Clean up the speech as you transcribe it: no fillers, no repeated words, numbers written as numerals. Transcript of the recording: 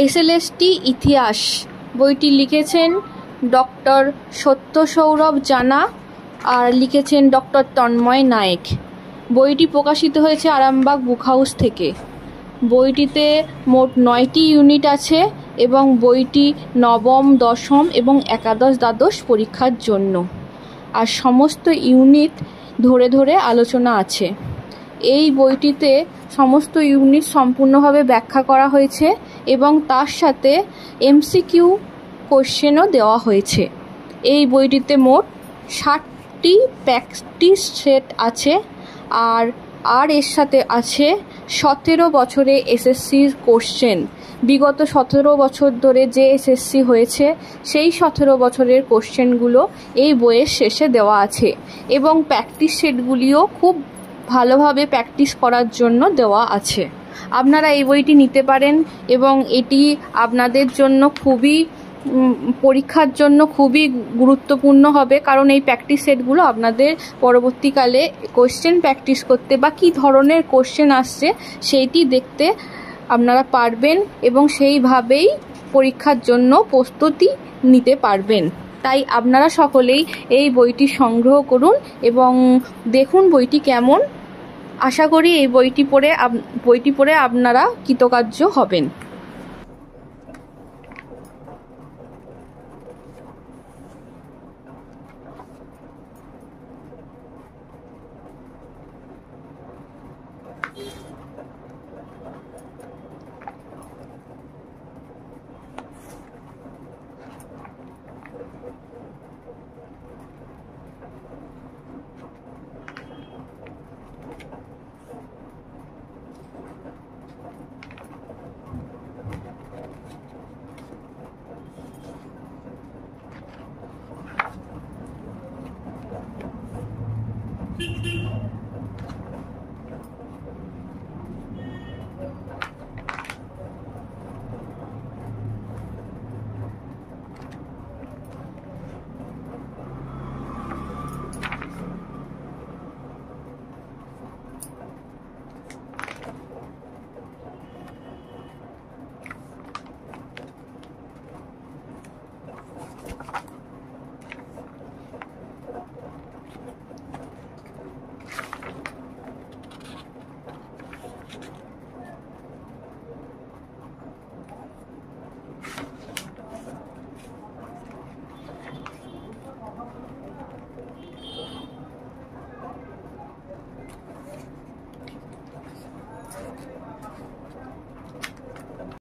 SLST ইতিহাস বইটি লিখেছেন ডক্টর সত্য সৌরভ জানা আর লিখেছেন ডক্টর তন্ময় নায়েক। বইটি প্রকাশিত হয়েছে আরামবাগ বুক হাউস থেকে। বইটিতে মোট 9টি ইউনিট আছে এবং বইটি নবম, দশম এবং একাদশ, দ্বাদশ পরীক্ষার জন্য। আর সমস্ত ইউনিট ধরে ধরে আলোচনা আছে। এই বইটিতে সমস্ত ইউনিট সম্পূর্ণভাবে ব্যাখ্যা করা হয়েছে এবং তার সাথে এমসিকিউ কোশ্চেনও দেওয়া হয়েছে। এই বইটিতে মোট 60টি প্র্যাকটিস সেট আছে আর এর সাথে আছে 17 বছরে এসএসসির কোশ্চেন। বিগত 17 বছর ধরে যে এসএসসি হয়েছে সেই 17 বছরের কোশ্চেনগুলো এই বইয়ের শেষে দেওয়া আছে এবং প্র্যাকটিস সেটগুলিও খুব ভালোভাবে প্র্যাকটিস করার জন্য দেওয়া আছে। আপনারা এই বইটি নিতে পারেন এবং এটি আপনাদের জন্য পরীক্ষার জন্য খুবই গুরুত্বপূর্ণ হবে, কারণ এই প্র্যাকটিস সেটগুলো আপনাদের পরবর্তীকালে কোশ্চেন প্র্যাকটিস করতে বা কী ধরনের কোশ্চেন আসছে সেইটি দেখতে আপনারা পারবেন এবং সেইভাবেই পরীক্ষার জন্য প্রস্তুতি নিতে পারবেন। তাই আপনারা সকলেই এই বইটি সংগ্রহ করুন এবং দেখুন বইটি কেমন। আশা করি এই বইটি পড়ে আপনারা কৃতকার্য হবেন।